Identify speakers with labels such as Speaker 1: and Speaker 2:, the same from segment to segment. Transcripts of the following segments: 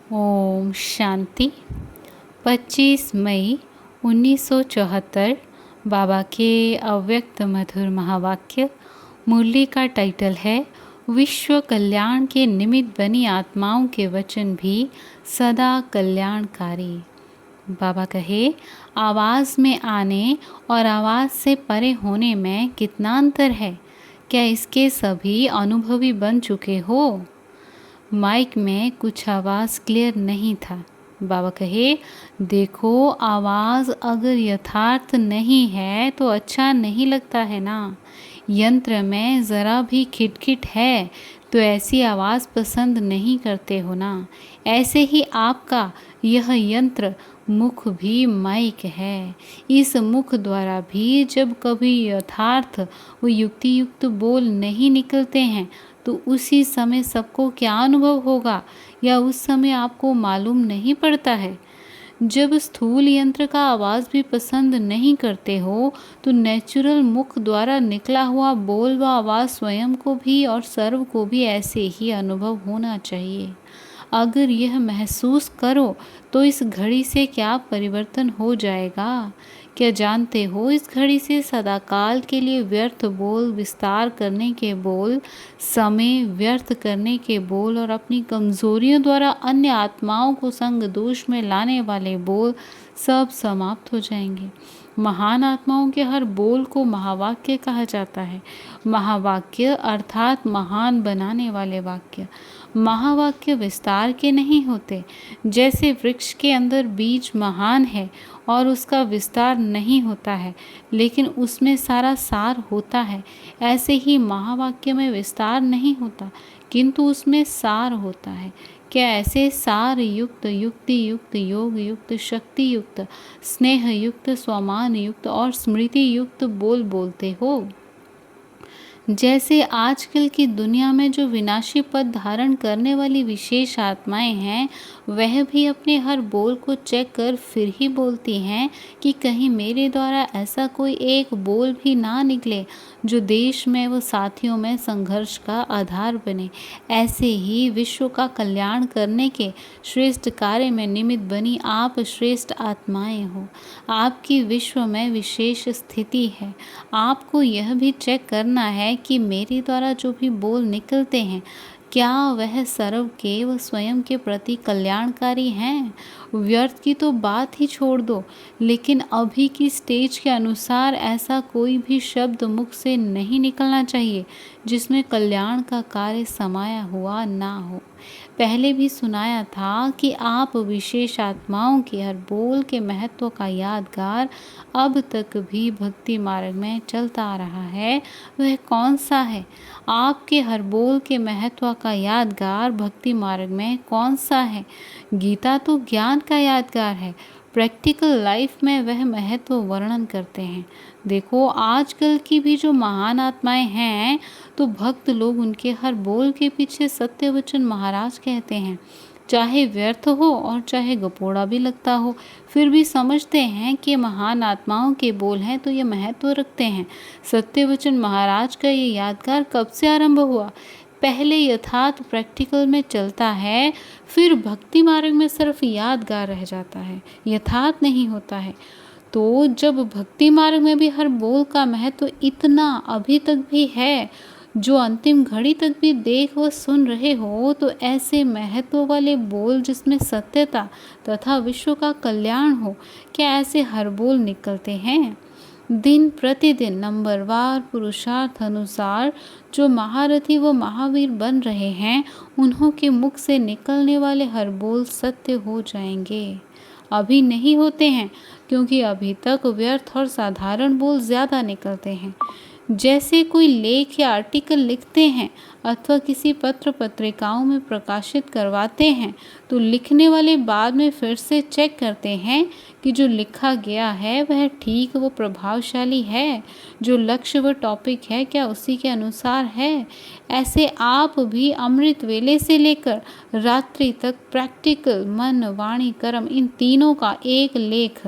Speaker 1: ओम शांति। 25 मई 1974 बाबा के अव्यक्त मधुर महावाक्य। मुरली का टाइटल है विश्व कल्याण के निमित्त बनी आत्माओं के वचन भी सदा कल्याणकारी। बाबा कहे, आवाज़ में आने और आवाज़ से परे होने में कितना अंतर है? क्या इसके सभी अनुभवी बन चुके हो? माइक में कुछ आवाज़ क्लियर नहीं था। बाबा कहे, देखो, आवाज़ अगर यथार्थ नहीं है तो अच्छा नहीं लगता है ना। यंत्र में ज़रा भी खिटखिट है तो ऐसी आवाज़ पसंद नहीं करते हो ना। ऐसे ही आपका यह यंत्र मुख भी माइक है। इस मुख द्वारा भी जब कभी यथार्थ व युक्ति युक्त बोल नहीं निकलते हैं तो उसी समय सबको क्या अनुभव होगा, या उस समय आपको मालूम नहीं पड़ता है। जब स्थूल यंत्र का आवाज़ भी पसंद नहीं करते हो तो नेचुरल मुख द्वारा निकला हुआ बोल व आवाज़ स्वयं को भी और सर्व को भी ऐसे ही अनुभव होना चाहिए। अगर यह महसूस करो तो इस घड़ी से क्या परिवर्तन हो जाएगा। क्या जानते हो, इस घड़ी से सदाकाल के लिए व्यर्थ बोल, विस्तार करने के बोल, समय व्यर्थ करने के बोल और अपनी कमजोरियों द्वारा अन्य आत्माओं को संग दोष में लाने वाले बोल सब समाप्त हो जाएंगे। महान आत्माओं के हर बोल को महावाक्य कहा जाता है। महावाक्य अर्थात महान बनाने वाले वाक्य। महावाक्य विस्तार के नहीं होते। जैसे वृक्ष के अंदर बीज महान है और उसका विस्तार नहीं होता है, लेकिन उसमें सारा सार होता है, ऐसे ही महावाक्य में विस्तार नहीं होता किंतु उसमें सार होता है। क्या ऐसे सार युक्त, युक्ति युक्त, योग युक्त, शक्ति युक्त, स्नेह युक्त, स्वमान युक्त और स्मृति युक्त बोल बोलते हो? जैसे आजकल की दुनिया में जो विनाशी पद धारण करने वाली विशेष आत्माएं हैं, वह भी अपने हर बोल को चेक कर फिर ही बोलती हैं कि कहीं मेरे द्वारा ऐसा कोई एक बोल भी ना निकले जो देश में व साथियों में संघर्ष का आधार बने। ऐसे ही विश्व का कल्याण करने के श्रेष्ठ कार्य में निमित्त बनी आप श्रेष्ठ आत्माएं हो। आपकी विश्व में विशेष स्थिति है। आपको यह भी चेक करना है कि मेरे द्वारा जो भी बोल निकलते हैं, क्या वह सर्व के व स्वयं के प्रति कल्याणकारी हैं। व्यर्थ की तो बात ही छोड़ दो, लेकिन अभी की स्टेज के अनुसार ऐसा कोई भी शब्द मुख से नहीं निकलना चाहिए जिसमें कल्याण का कार्य समाया हुआ ना हो। पहले भी सुनाया था कि आप विशेष आत्माओं के हर बोल के महत्व का यादगार अब तक भी भक्ति मार्ग में चलता आ रहा है। वह कौन सा है? आपके हर बोल के महत्व का यादगार भक्ति मार्ग में कौन सा है? गीता तो ज्ञान का यादगार है। प्रैक्टिकल लाइफ में वह महत्व वर्णन करते हैं। देखो, आजकल की भी जो महान आत्माएं हैं तो भक्त लोग उनके हर बोल के पीछे सत्य वचन महाराज कहते हैं। चाहे व्यर्थ हो और चाहे गपोड़ा भी लगता हो, फिर भी समझते हैं कि महान आत्माओं के बोल हैं तो ये महत्व रखते हैं। सत्य वचन महाराज का ये यादगार कब से आरंभ हुआ? पहले यथार्थ प्रैक्टिकल में चलता है, फिर भक्ति मार्ग में सिर्फ यादगार रह जाता है, यथार्थ नहीं होता है। तो जब भक्ति मार्ग में भी हर बोल का महत्व इतना अभी तक भी है, जो अंतिम घड़ी तक भी देख व सुन रहे हो, तो ऐसे महत्व वाले बोल जिसमें सत्यता तथा विश्व का कल्याण हो, क्या ऐसे हर बोल निकलते हैं? दिन प्रतिदिन नंबरवार पुरुषार्थ अनुसार जो महारथी व महावीर बन रहे हैं, उन्हों के मुख से निकलने वाले हर बोल सत्य हो जाएंगे। अभी नहीं होते हैं क्योंकि अभी तक व्यर्थ और साधारण बोल ज़्यादा निकलते हैं। जैसे कोई लेख या आर्टिकल लिखते हैं अथवा किसी पत्र पत्रिकाओं में प्रकाशित करवाते हैं तो लिखने वाले बाद में फिर से चेक करते हैं कि जो लिखा गया है वह ठीक व प्रभावशाली है, जो लक्ष्य व टॉपिक है क्या उसी के अनुसार है। ऐसे आप भी अमृत वेले से लेकर रात्रि तक प्रैक्टिकल मन वाणी कर्म इन तीनों का एक लेख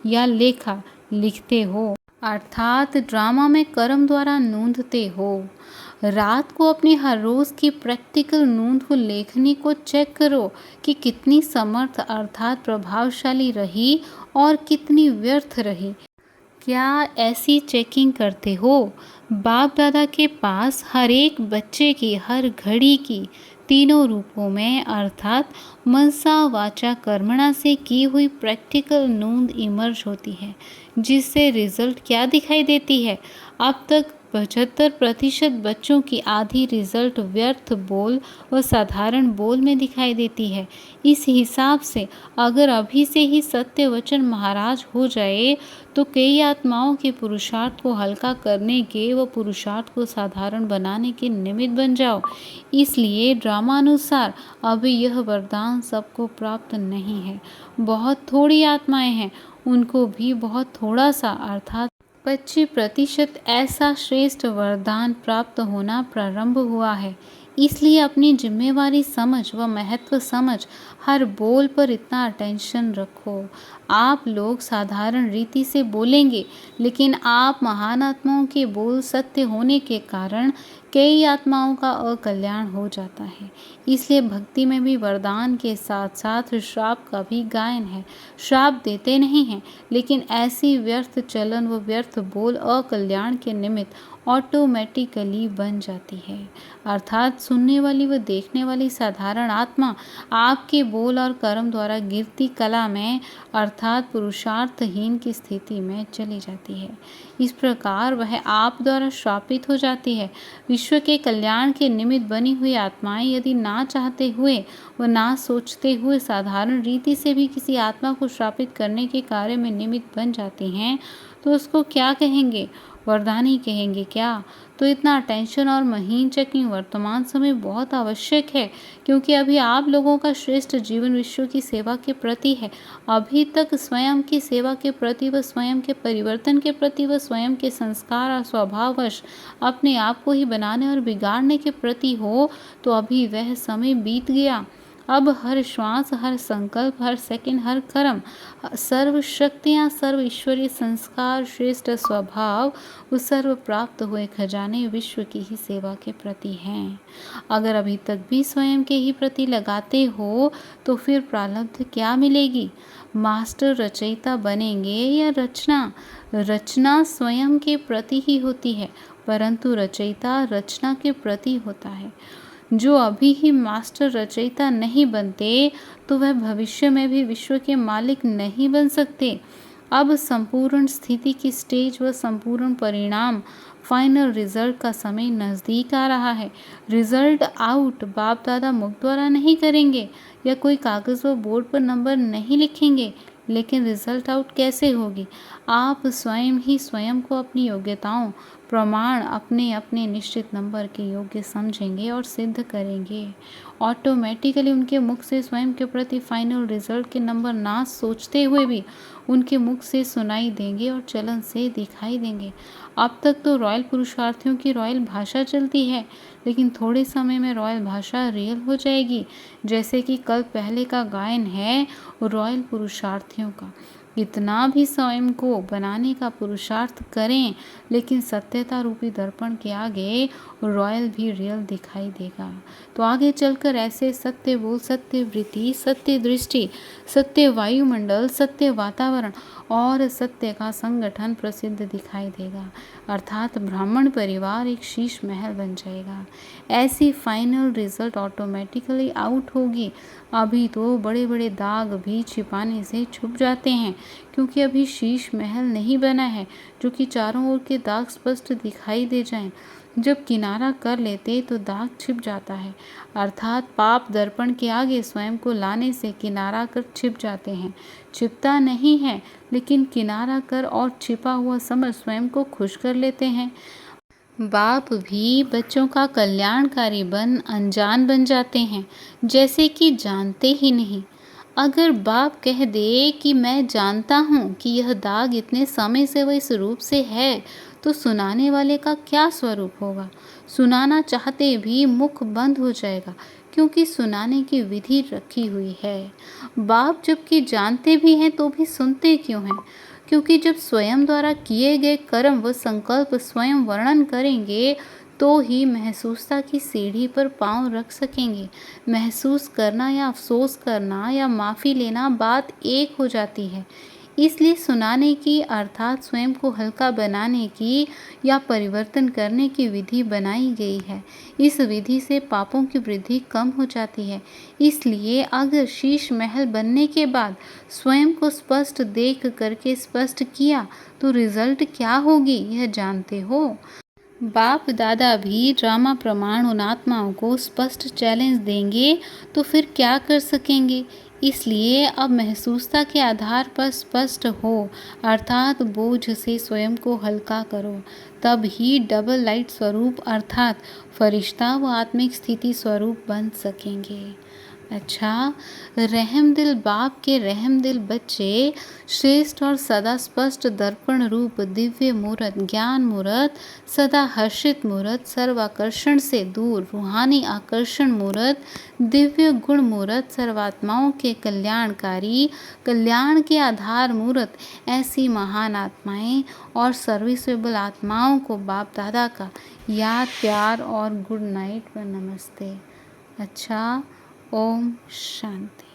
Speaker 1: या लेखा लिखते हो, अर्थात ड्रामा में कर्म द्वारा नूंदते हो। रात को अपनी हर रोज़ की प्रैक्टिकल नींद को लेखनी को चेक करो कि कितनी समर्थ अर्थात प्रभावशाली रही और कितनी व्यर्थ रही। क्या ऐसी चेकिंग करते हो? बाप दादा के पास हर एक बच्चे की हर घड़ी की तीनों रूपों में अर्थात मनसा वाचा कर्मणा से की हुई प्रैक्टिकल नींद इमर्ज होती है, जिससे रिजल्ट क्या दिखाई देती है? अब तक 75% बच्चों की आधी रिजल्ट व्यर्थ बोल व साधारण बोल में दिखाई देती है। इस हिसाब से अगर अभी से ही सत्य वचन महाराज हो जाए तो कई आत्माओं के पुरुषार्थ को हल्का करने के व पुरुषार्थ को साधारण बनाने के निमित्त बन जाओ। इसलिए ड्रामानुसार अभी यह वरदान सबको प्राप्त नहीं है। बहुत थोड़ी आत्माएं हैं, उनको भी बहुत थोड़ा सा अर्थात 25% ऐसा श्रेष्ठ वरदान प्राप्त होना प्रारंभ हुआ है। इसलिए अपनी जिम्मेवारी समझ व महत्व समझ हर बोल पर इतना अटेंशन रखो। आप लोग साधारण रीति से बोलेंगे, लेकिन आप महान आत्माओं के बोल सत्य होने के कारण कई आत्माओं का अकल्याण हो जाता है। इसलिए भक्ति में भी वरदान के साथ साथ श्राप का भी गायन है। श्राप देते नहीं हैं, लेकिन ऐसी व्यर्थ चलन व व्यर्थ बोल अकल्याण के निमित्त ऑटोमेटिकली बन जाती है। अर्थात सुनने वाली व देखने वाली साधारण आत्मा आपके बोल और कर्म द्वारा गिरती कला में अर्थात पुरुषार्थहीन की स्थिति में चली जाती है। इस प्रकार वह आप द्वारा श्रापित हो जाती है। विश्व के कल्याण के निमित्त बनी हुई आत्माएं यदि ना चाहते हुए व ना सोचते हुए साधारण रीति से भी किसी आत्मा को श्रापित करने के कार्य में निमित्त बन जाती हैं, तो उसको क्या कहेंगे? वरदान ही कहेंगे क्या? तो इतना अटेंशन और महीन चेकिंग वर्तमान समय बहुत आवश्यक है, क्योंकि अभी आप लोगों का श्रेष्ठ जीवन विश्व की सेवा के प्रति है। अभी तक स्वयं की सेवा के प्रति व स्वयं के परिवर्तन के प्रति व स्वयं के संस्कार और स्वभाववश अपने आप को ही बनाने और बिगाड़ने के प्रति हो, तो अभी वह समय बीत गया। अब हर श्वास, हर संकल्प, हर सेकंड, हर कर्म, सर्व शक्तियाँ, सर्व ईश्वरीय संस्कार, श्रेष्ठ स्वभाव वो सर्व प्राप्त हुए खजाने विश्व की ही सेवा के प्रति हैं। अगर अभी तक भी स्वयं के ही प्रति लगाते हो तो फिर प्रारब्ध क्या मिलेगी? मास्टर रचयिता बनेंगे या रचना? रचना स्वयं के प्रति ही होती है, परंतु रचयिता रचना के प्रति होता है। जो अभी ही मास्टर रचयिता नहीं बनते तो वह भविष्य में भी विश्व के मालिक नहीं बन सकते। अब संपूर्ण स्थिति की स्टेज व संपूर्ण परिणाम फाइनल रिजल्ट का समय नज़दीक आ रहा है। रिजल्ट आउट बाप दादा मुख द्वारा नहीं करेंगे या कोई कागज़ व बोर्ड पर नंबर नहीं लिखेंगे, लेकिन रिजल्ट आउट कैसे होगी? आप स्वयं ही स्वयं को अपनी योग्यताओं प्रमाण अपने अपने निश्चित नंबर के योग्य समझेंगे और सिद्ध करेंगे। ऑटोमेटिकली उनके मुख से स्वयं के प्रति फाइनल रिजल्ट के नंबर ना सोचते हुए भी उनके मुख से सुनाई देंगे और चलन से दिखाई देंगे। अब तक तो रॉयल पुरुषार्थियों की रॉयल भाषा चलती है, लेकिन थोड़े समय में रॉयल भाषा रियल हो जाएगी। जैसे कि कल पहले का गायन है रॉयल पुरुषार्थियों का। इतना भी स्वयं को बनाने का पुरुषार्थ करें, लेकिन सत्यता रूपी दर्पण के आगे रॉयल भी रियल दिखाई देगा। तो आगे चलकर ऐसे सत्य बोल, सत्य वृत्ति, सत्य दृष्टि, सत्य वायुमंडल, सत्य वातावरण और सत्य का संगठन प्रसिद्ध दिखाई देगा। अर्थात ब्राह्मण परिवार एक शीश महल बन जाएगा। ऐसी फाइनल रिजल्ट ऑटोमेटिकली आउट होगी। अभी तो बड़े बड़े दाग भी छिपाने से छुप जाते हैं, क्योंकि अभी शीश महल नहीं बना है जो कि चारों ओर के दाग स्पष्ट दिखाई दे जाएं। जब किनारा कर लेते तो दाग छिप जाता है। अर्थात पाप दर्पण के आगे स्वयं को लाने से किनारा कर छिप जाते हैं। छिपता नहीं है, लेकिन किनारा कर और छिपा हुआ समझ स्वयं को खुश कर लेते हैं। बाप भी बच्चों का कल्याणकारी बन अनजान बन जाते हैं, जैसे कि जानते ही नहीं। अगर बाप कह दे कि मैं जानता हूँ कि यह दाग इतने समय से व इस रूप से है, तो सुनाने वाले का क्या स्वरूप होगा? सुनाना चाहते भी मुख बंद हो जाएगा, क्योंकि सुनाने की विधि रखी हुई है। बाप जबकि जानते भी हैं तो भी सुनते क्यों हैं? क्योंकि जब स्वयं द्वारा किए गए कर्म व संकल्प स्वयं वर्णन करेंगे तो ही महसूसता की सीढ़ी पर पाँव रख सकेंगे। महसूस करना या अफसोस करना या माफ़ी लेना बात एक हो जाती है। इसलिए सुनाने की अर्थात स्वयं को हल्का बनाने की या परिवर्तन करने की विधि बनाई गई है। इस विधि से पापों की वृद्धि कम हो जाती है। इसलिए अगर शीश महल बनने के बाद स्वयं को स्पष्ट देख करके स्पष्ट किया तो रिजल्ट क्या होगी यह जानते हो? बाप दादा भी ड्रामा प्रमाण उन आत्माओं को स्पष्ट चैलेंज देंगे तो फिर क्या कर सकेंगे। इसलिए अब महसूसता के आधार पर स्पष्ट हो अर्थात बोझ से स्वयं को हल्का करो, तब ही डबल लाइट स्वरूप अर्थात फरिश्ता व आत्मिक स्थिति स्वरूप बन सकेंगे। अच्छा, रहमदिल बाप के रहमदिल बच्चे श्रेष्ठ और सदा स्पष्ट दर्पण रूप दिव्य मूर्त ज्ञान मूर्त सदा हर्षित मूर्त सर्वाकर्षण से दूर रूहानी आकर्षण मूर्त दिव्य गुण मूर्त सर्वात्माओं के कल्याणकारी कल्याण के आधार मूर्त ऐसी महान आत्माएं और सर्विसेबल आत्माओं को बाप दादा का याद प्यार और गुड नाइट व नमस्ते। अच्छा, ओम शांति।